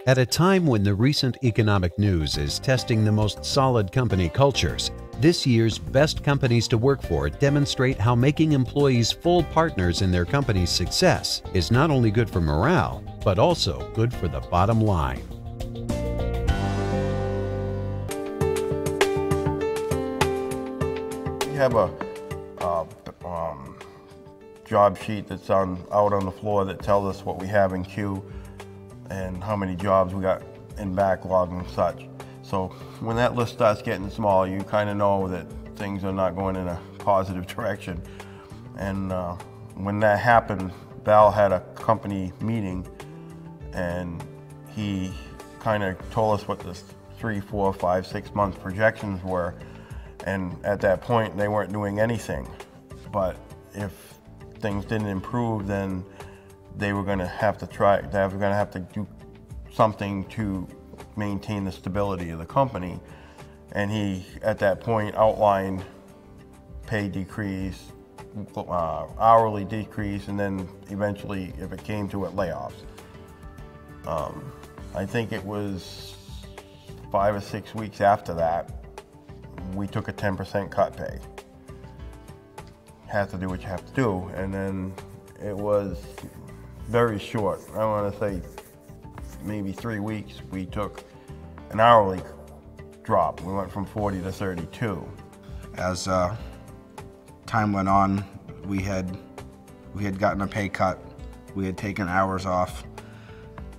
At a time when the recent economic news is testing the most solid company cultures, this year's Best Companies to Work For demonstrate how making employees full partners in their company's success is not only good for morale, but also good for the bottom line. We have a job sheet that's out on the floor that tells us what we have in queue and how many jobs we got in backlog and such. So when that list starts getting small, you kind of know that things are not going in a positive direction. And when that happened, Val had a company meeting and he kind of told us what the 3, 4, 5, 6 month projections were. And at that point, they weren't doing anything. But if things didn't improve, then they were going to have to do something to maintain the stability of the company. And he, at that point, outlined pay decrease, hourly decrease, and then eventually, if it came to it, layoffs. I think it was 5 or 6 weeks after that, we took a 10% cut pay. Have to do what you have to do, and then it was very short. I want to say maybe 3 weeks. We took an hourly drop. We went from 40 to 32. As time went on, we had gotten a pay cut. We had taken hours off.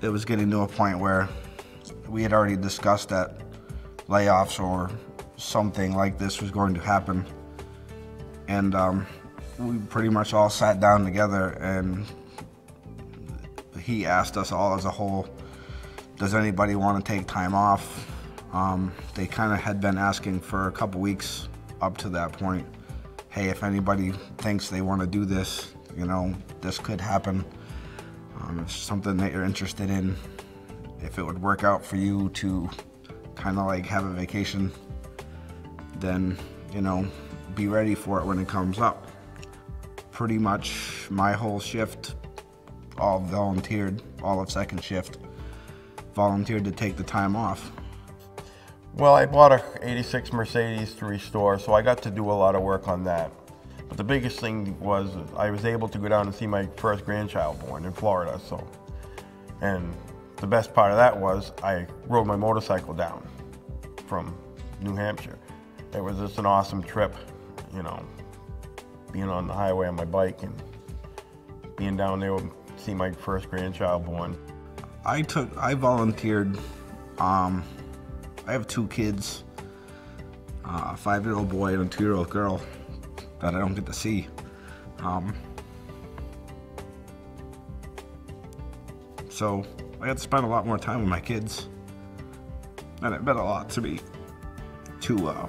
It was getting to a point where we had already discussed that layoffs or something like this was going to happen, and we pretty much all sat down together and he asked us all as a whole, does anybody want to take time off? They kind of had been asking for a couple weeks up to that point, hey, if anybody thinks they want to do this, you know, this could happen. If it's something that you're interested in, if it would work out for you to kind of like have a vacation, then, you know, be ready for it when it comes up. Pretty much my whole shift, all volunteered, all of second shift, volunteered to take the time off. Well, I bought a '86 Mercedes to restore, so I got to do a lot of work on that. But the biggest thing was I was able to go down and see my first grandchild born in Florida. And the best part of that was I rode my motorcycle down from New Hampshire. It was just an awesome trip, you know, being on the highway on my bike and being down there to see my first grandchild born. I volunteered. I have 2 kids, a 5-year-old boy and a 2-year-old girl that I don't get to see. So I got to spend a lot more time with my kids, and it meant a lot to me to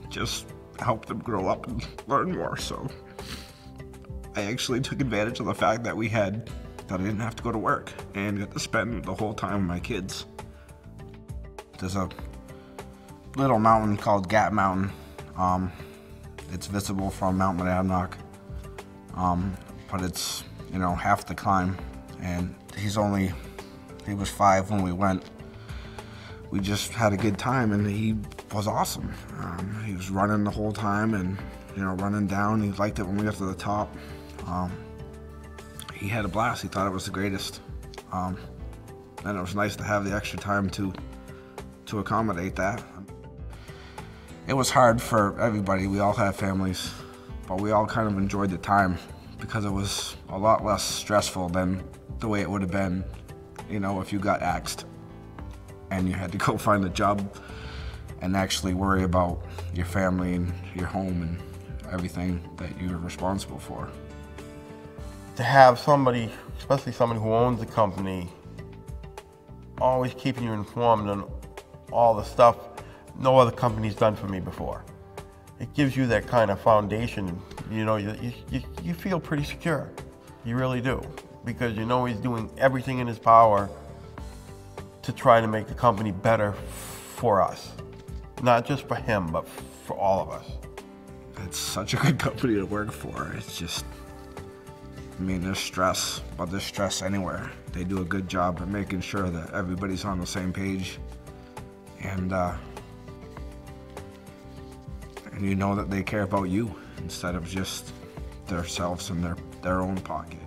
just help them grow up and learn more. So I actually took advantage of the fact that I didn't have to go to work and get to spend the whole time with my kids. There's a little mountain called Gap Mountain. It's visible from Mount Monadnock, but it's, you know, half the climb. And he was 5 when we went. We just had a good time, and he was awesome. He was running the whole time, and, you know, running down. He liked it when we got to the top. He had a blast. He thought it was the greatest. And it was nice to have the extra time to accommodate that. It was hard for everybody. We all have families, but we all kind of enjoyed the time because it was a lot less stressful than the way it would have been, you know, if you got axed and you had to go find a job and actually worry about your family and your home and everything that you're responsible for. To have somebody, especially someone who owns the company, always keeping you informed on all the stuff no other company's done for me before. It gives you that kind of foundation. You know, you feel pretty secure. You really do, because you know he's doing everything in his power to try to make the company better for us. Not just for him, but for all of us. It's such a good company to work for. It's just, I mean, there's stress, but there's stress anywhere. They do a good job at making sure that everybody's on the same page, and you know that they care about you instead of just themselves and their own pocket.